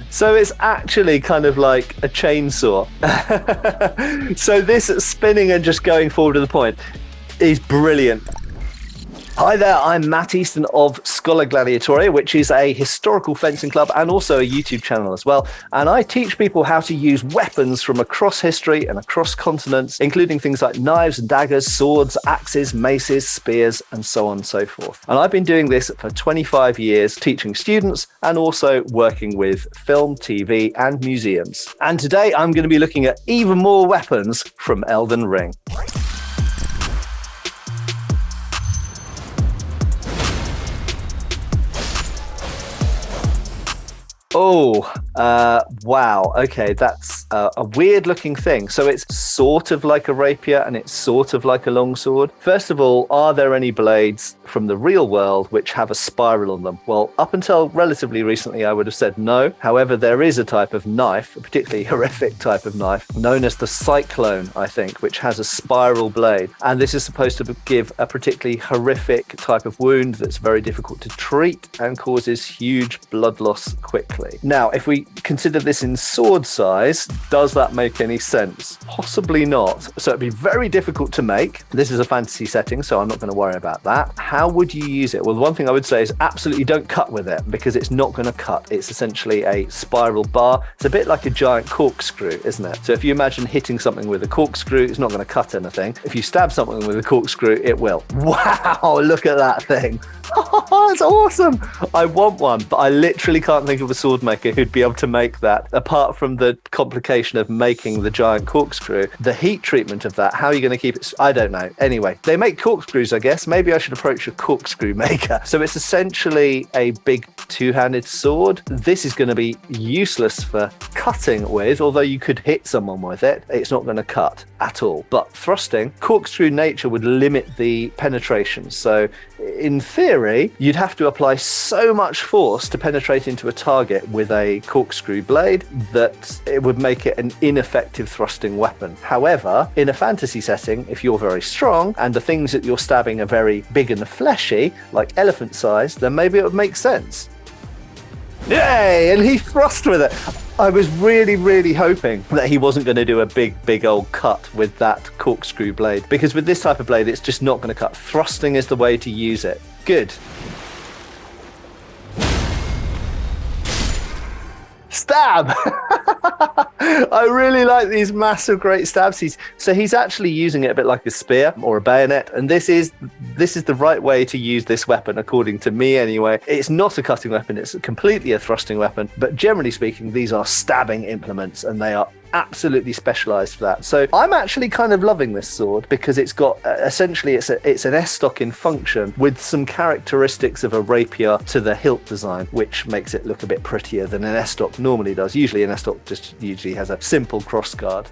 So it's actually kind of like a chainsaw. So this spinning and just going forward to the point is brilliant. Hi there, I'm Matt Easton of Schola Gladiatoria, which is a historical fencing club and also a YouTube channel as well. And I teach people how to use weapons from across history and across continents, including things like knives and daggers, swords, axes, maces, spears, and so on and so forth. And I've been doing this for 25 years, teaching students and also working with film, TV, and museums. And today I'm going to be looking at even more weapons from Elden Ring. Oh, wow. Okay, that's a weird looking thing. So it's sort of like a rapier and it's sort of like a longsword. First of all, are there any blades from the real world which have a spiral on them? Well, up until relatively recently, I would have said no. However, there is a type of knife, a particularly horrific type of knife, known as the cyclone, I think, which has a spiral blade. And this is supposed to give a particularly horrific type of wound that's very difficult to treat and causes huge blood loss quickly. Now, if we consider this in sword size, does that make any sense? Possibly not. So it'd be very difficult to make. This is a fantasy setting, so I'm not going to worry about that. How would you use it? Well, the one thing I would say is absolutely don't cut with it because it's not going to cut. It's essentially a spiral bar. It's a bit like a giant corkscrew, isn't it? So if you imagine hitting something with a corkscrew, it's not going to cut anything. If you stab something with a corkscrew, it will. Wow, look at that thing. It's awesome. I want one, but I literally can't think of a sword maker who'd be able to make that. Apart from the complication of making the giant corkscrew, the heat treatment of that, how are you going to keep it? I don't know. Anyway, they make corkscrews, I guess. Maybe I should approach a corkscrew maker. So it's essentially a big two-handed sword. This is going to be useless for cutting with, although you could hit someone with it. It's not going to cut at all. But thrusting, corkscrew nature would limit the penetration. So in theory, you'd have to apply so much force to penetrate into a target with a corkscrew blade that it would make it an ineffective thrusting weapon. However, in a fantasy setting, if you're very strong and the things that you're stabbing are very big and fleshy, like elephant size, then maybe it would make sense. Yay! And he thrust with it. I was really hoping that he wasn't going to do a big old cut with that corkscrew blade, because with this type of blade, it's just not going to cut. Thrusting is the way to use it. Good. Stab! I really like these massive great stabs. He's actually using it a bit like a spear or a bayonet, and this is the right way to use this weapon, according to me anyway. It's not a cutting weapon, it's completely a thrusting weapon, but generally speaking, these are stabbing implements, and they are absolutely specialized for that. So I'm actually kind of loving this sword because it's got essentially it's an S-stock in function with some characteristics of a rapier to the hilt design, which makes it look a bit prettier than an S-stock normally does. Usually an S-stock just usually has a simple crossguard.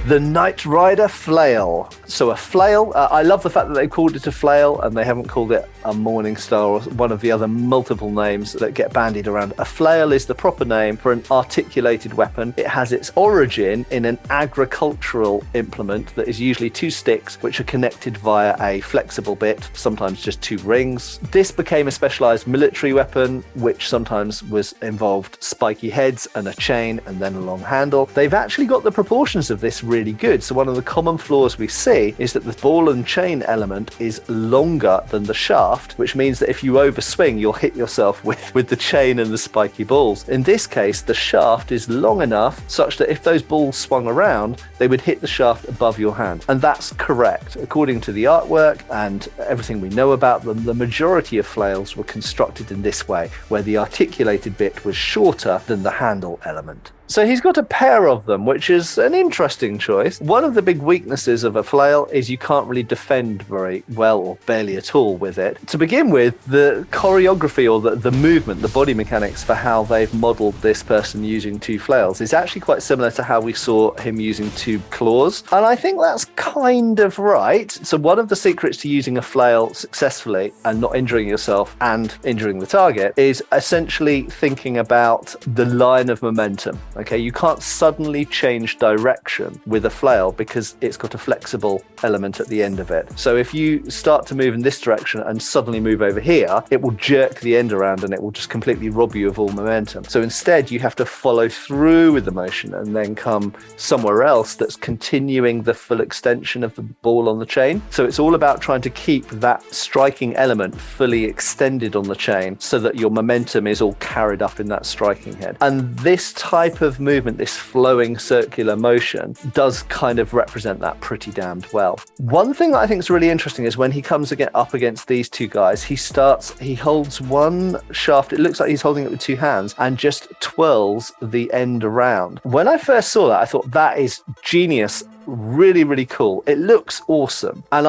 The Nightrider Flail. So a flail, I love the fact that they called it a flail and they haven't called it a Morning Star or one of the other multiple names that get bandied around. A flail is the proper name for an articulated weapon. It has its origin in an agricultural implement that is usually two sticks which are connected via a flexible bit, sometimes just two rings. This became a specialized military weapon which sometimes involved spiky heads and a chain and then a long handle. They've actually got the proportions of this really good. So one of the common flaws we see is that the ball and chain element is longer than the shaft, which means that if you overswing, you'll hit yourself with the chain and the spiky balls. In this case, the shaft is long enough such that if those balls swung around, they would hit the shaft above your hand. And that's correct. According to the artwork and everything we know about them, the majority of flails were constructed in this way, where the articulated bit was shorter than the handle element. So he's got a pair of them, which is an interesting choice. One of the big weaknesses of a flail is you can't really defend very well or barely at all with it. To begin with, the choreography or the movement, the body mechanics for how they've modeled this person using two flails is actually quite similar to how we saw him using two claws. And I think that's kind of right. So one of the secrets to using a flail successfully and not injuring yourself and injuring the target is essentially thinking about the line of momentum. Okay, you can't suddenly change direction with a flail because it's got a flexible element at the end of it. So if you start to move in this direction and suddenly move over here, it will jerk the end around and it will just completely rob you of all momentum. So instead, you have to follow through with the motion and then come somewhere else that's continuing the full extension of the ball on the chain. So it's all about trying to keep that striking element fully extended on the chain so that your momentum is all carried up in that striking head. And this type of movement, this flowing circular motion, does kind of represent that pretty damned well. One thing that I think is really interesting is when he comes up against these two guys, he holds one shaft, it looks like he's holding it with two hands, and just twirls the end around. When I first saw that, I thought that is genius, really, really cool. It looks awesome. And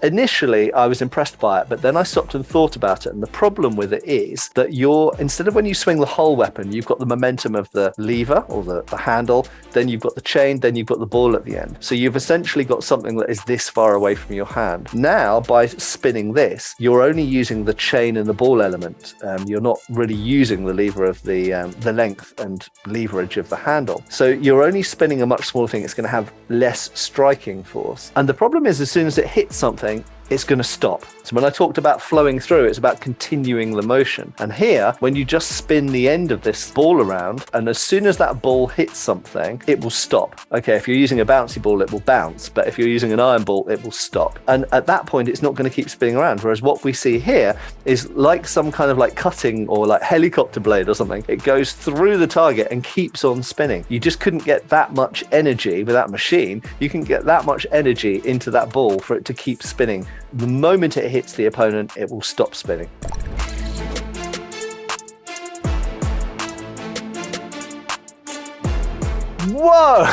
initially, I was impressed by it, but then I stopped and thought about it. And the problem with it is that instead of when you swing the whole weapon, you've got the momentum of the lever or the handle, then you've got the chain, then you've got the ball at the end. So you've essentially got something that is this far away from your hand. Now, by spinning this, you're only using the chain and the ball element. You're not really using the lever of the length and leverage of the handle. So you're only spinning a much smaller thing. It's going to have less striking force. And the problem is, as soon as it hits something, it's going to stop. So when I talked about flowing through, it's about continuing the motion. And here, when you just spin the end of this ball around, and as soon as that ball hits something, it will stop. Okay, if you're using a bouncy ball, it will bounce. But if you're using an iron ball, it will stop. And at that point, it's not going to keep spinning around. Whereas what we see here is like some kind of like cutting or like helicopter blade or something. It goes through the target and keeps on spinning. You just couldn't get that much energy with that machine. You can get that much energy into that ball for it to keep spinning. The moment it hits the opponent, it will stop spinning. Whoa,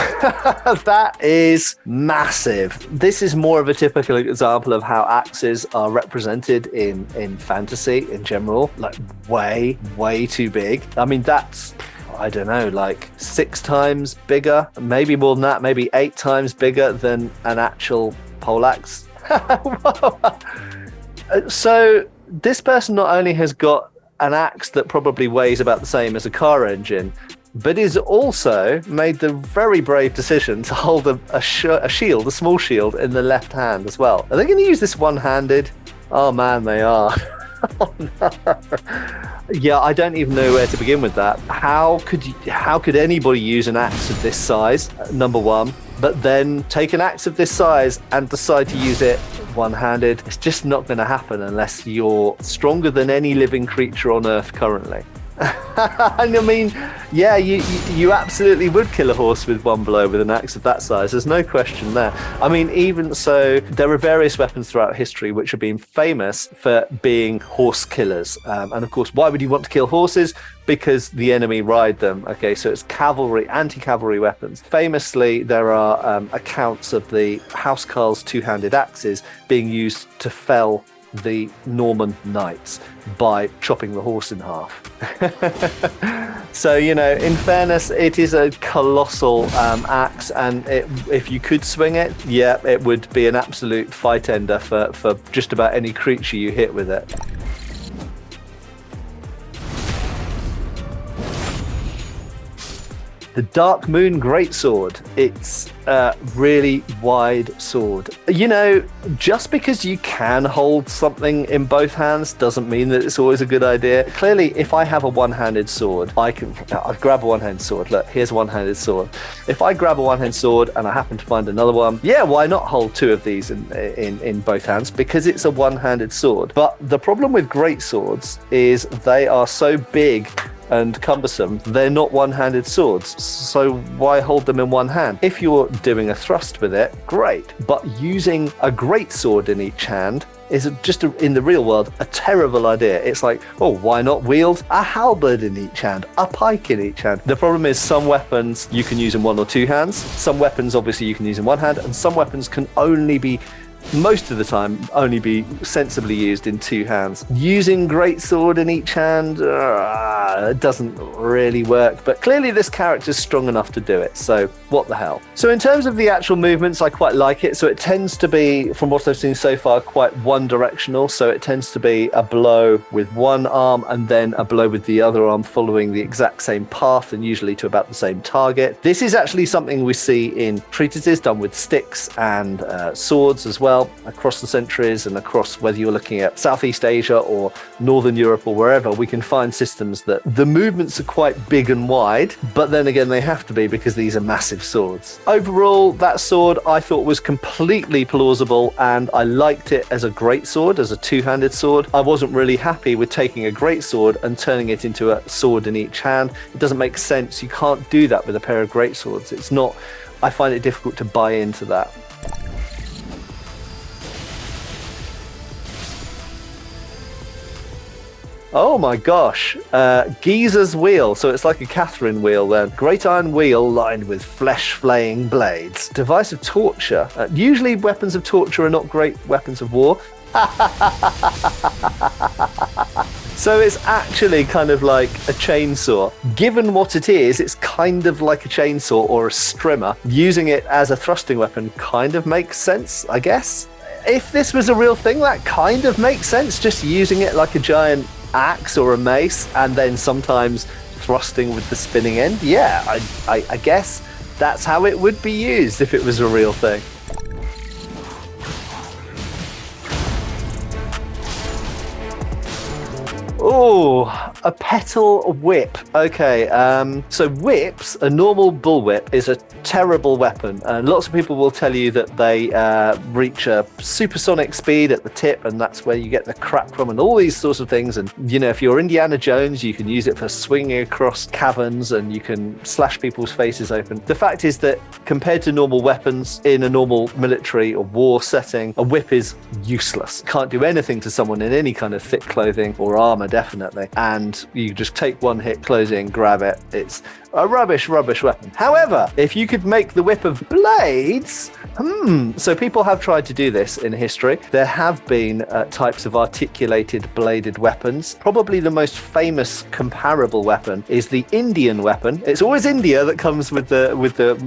that is massive. This is more of a typical example of how axes are represented in fantasy in general, like way, way too big. I mean, that's, I don't know, like 6 times bigger, maybe more than that, maybe 8 times bigger than an actual poleaxe. So this person not only has got an axe that probably weighs about the same as a car engine, but is also made the very brave decision to hold a shield, a small shield, in the left hand as well. Are they going to use this one-handed? Oh man, they are. Oh, no. Yeah, I don't even know where to begin with that. How could anybody use an axe of this size, number one, but then take an axe of this size and decide to use it one-handed? It's just not going to happen unless you're stronger than any living creature on Earth currently. And I mean, yeah, you absolutely would kill a horse with one blow with an axe of that size. There's no question there. I mean, even so, there are various weapons throughout history which have been famous for being horse killers. And of course, why would you want to kill horses? Because the enemy ride them. Okay, so it's cavalry, anti-cavalry weapons. Famously, there are accounts of the housecarls' two-handed axes being used to fell the Norman knights by chopping the horse in half. So, you know, in fairness, it is a colossal axe, and if you could swing it, yeah, it would be an absolute fight ender for just about any creature you hit with it. The Dark Moon Greatsword. It's a really wide sword. You know, just because you can hold something in both hands doesn't mean that it's always a good idea. Clearly, if I have a one-handed sword, I'll grab a one-handed sword. Look, here's a one-handed sword. If I grab a one-handed sword and I happen to find another one, yeah, why not hold 2 of these in both hands? Because it's a one-handed sword. But the problem with greatswords is they are so big and cumbersome, they're not one-handed swords, so why hold them in one hand? If you're doing a thrust with it, great, but using a great sword in each hand is in the real world a terrible idea. It's like, oh, why not wield a halberd in each hand, a pike in each hand? The problem is some weapons you can use in 1 or 2 hands, some weapons obviously you can use in 1 hand, and some weapons can only be, most of the time, only be sensibly used in 2 hands. Using greatsword in each hand, it doesn't really work, but clearly this character's strong enough to do it, so what the hell. So in terms of the actual movements, I quite like it. So it tends to be, from what I've seen so far, quite one directional. So it tends to be a blow with one arm and then a blow with the other arm following the exact same path and usually to about the same target. This is actually something we see in treatises done with sticks and swords as well across the centuries, and across whether you're looking at Southeast Asia or Northern Europe or wherever, we can find systems that the movements are quite big and wide, but then again they have to be because these are massive swords. Overall, that sword I thought was completely plausible, and I liked it as a greatsword, as a two-handed sword. I wasn't really happy with taking a greatsword and turning it into a sword in each hand. It doesn't make sense. You can't do that with a pair of greatswords. It's not, I find it difficult to buy into that. Oh my gosh, Ghiza's wheel. So it's like a Catherine wheel then. Great iron wheel lined with flesh-flaying blades. Device of torture. Usually weapons of torture are not great weapons of war. So it's actually kind of like a chainsaw. Given what it is, it's kind of like a chainsaw or a strimmer. Using it as a thrusting weapon kind of makes sense, I guess. If this was a real thing, that kind of makes sense. Just using it like a giant axe or a mace and then sometimes thrusting with the spinning end. Yeah, I guess that's how it would be used if it was a real thing. Oh, a Petal whip. Okay, so whips, a normal bullwhip is a terrible weapon, and lots of people will tell you that they reach a supersonic speed at the tip, and that's where you get the crack from and all these sorts of things. And you know, if you're Indiana Jones, you can use it for swinging across caverns and you can slash people's faces open. The fact is that compared to normal weapons in a normal military or war setting, a whip is useless. Can't do anything to someone in any kind of thick clothing or armor, definitely. And you just take one hit, close in, grab it. It's a rubbish weapon. However, if you could make the whip of blades, so people have tried to do this in history. There have been types of articulated bladed weapons. Probably the most famous comparable weapon is the Indian weapon. It's always India that comes with the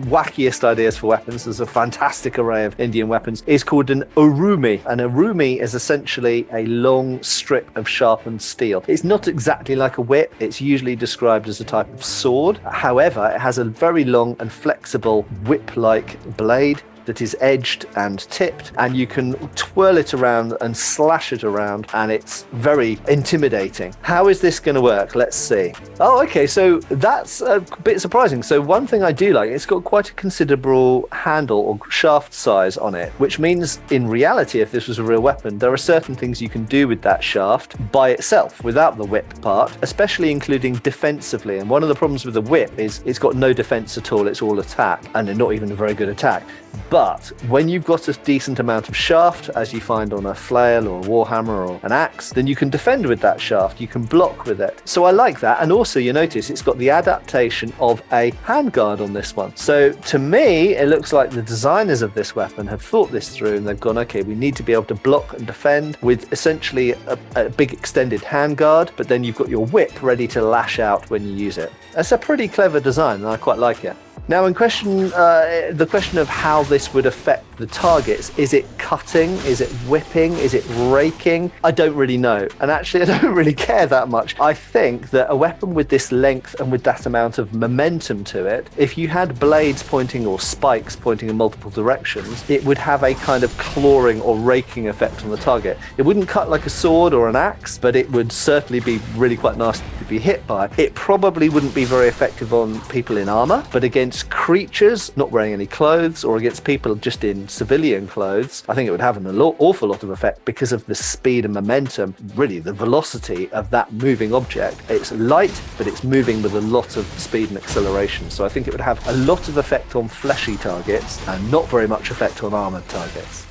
wackiest ideas for weapons. There's a fantastic array of Indian weapons. It's called an urumi. An urumi is essentially a long strip of sharpened steel. It's not exactly like a whip. It's usually described as a type of sword. However, it has a very long and flexible whip-like blade that is edged and tipped, and you can twirl it around and slash it around, and it's very intimidating. How is this going to work? Let's see. Oh, okay, so that's a bit surprising. So one thing I do like, it's got quite a considerable handle or shaft size on it, which means in reality, if this was a real weapon, there are certain things you can do with that shaft by itself without the whip part, especially including defensively. And one of the problems with the whip is it's got no defense at all. It's all attack, and not even a very good attack. But when you've got a decent amount of shaft, as you find on a flail or a warhammer or an axe, then you can defend with that shaft. You can block with it. So I like that. And also you notice it's got the adaptation of a handguard on this one. So to me, it looks like the designers of this weapon have thought this through, and they've gone, okay, we need to be able to block and defend with essentially a big extended handguard, but then you've got your whip ready to lash out when you use it. That's a pretty clever design, and I quite like it. Now, in question, the question of how this would affect the targets, is it cutting? Is it whipping? Is it raking? I don't really know. And actually, I don't really care that much. I think that a weapon with this length and with that amount of momentum to it, if you had blades pointing or spikes pointing in multiple directions, it would have a kind of clawing or raking effect on the target. It wouldn't cut like a sword or an axe, but it would certainly be really quite nasty to be hit by. It probably wouldn't be very effective on people in armor, but against creatures not wearing any clothes or against people just in civilian clothes, I think it would have an awful lot of effect because of the speed and momentum, really the velocity of that moving object. It's light, but it's moving with a lot of speed and acceleration. So I think it would have a lot of effect on fleshy targets and not very much effect on armored targets.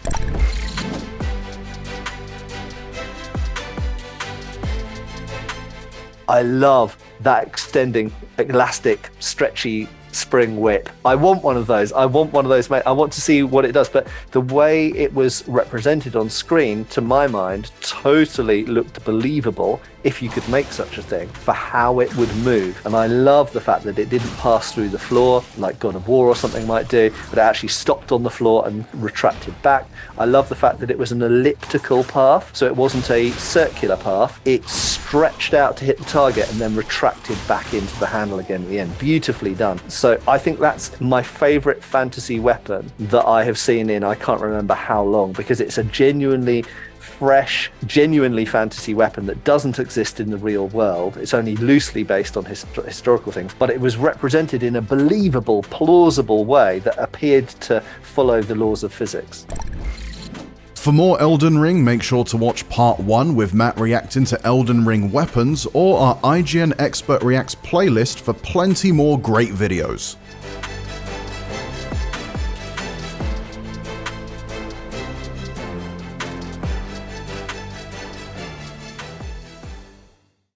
I love that extending, elastic, stretchy spring whip. I want one of those. I want one of those, mate. I want to see what it does. But the way it was represented on screen, to my mind, totally looked believable if you could make such a thing, for how it would move. And I love the fact that it didn't pass through the floor like God of War or something might do, but it actually stopped on the floor and retracted back. I love the fact that it was an elliptical path, so it wasn't a circular path. It stretched out to hit the target and then retracted back into the handle again at the end. Beautifully done. So I think that's my favorite fantasy weapon that I have seen in I can't remember how long, because it's a genuinely fresh, genuinely fantasy weapon that doesn't exist in the real world. It's only loosely based on historical things, but it was represented in a believable, plausible way that appeared to follow the laws of physics. For more Elden Ring, make sure to watch part 1 with Matt reacting to Elden Ring weapons, or our IGN Expert Reacts playlist for plenty more great videos.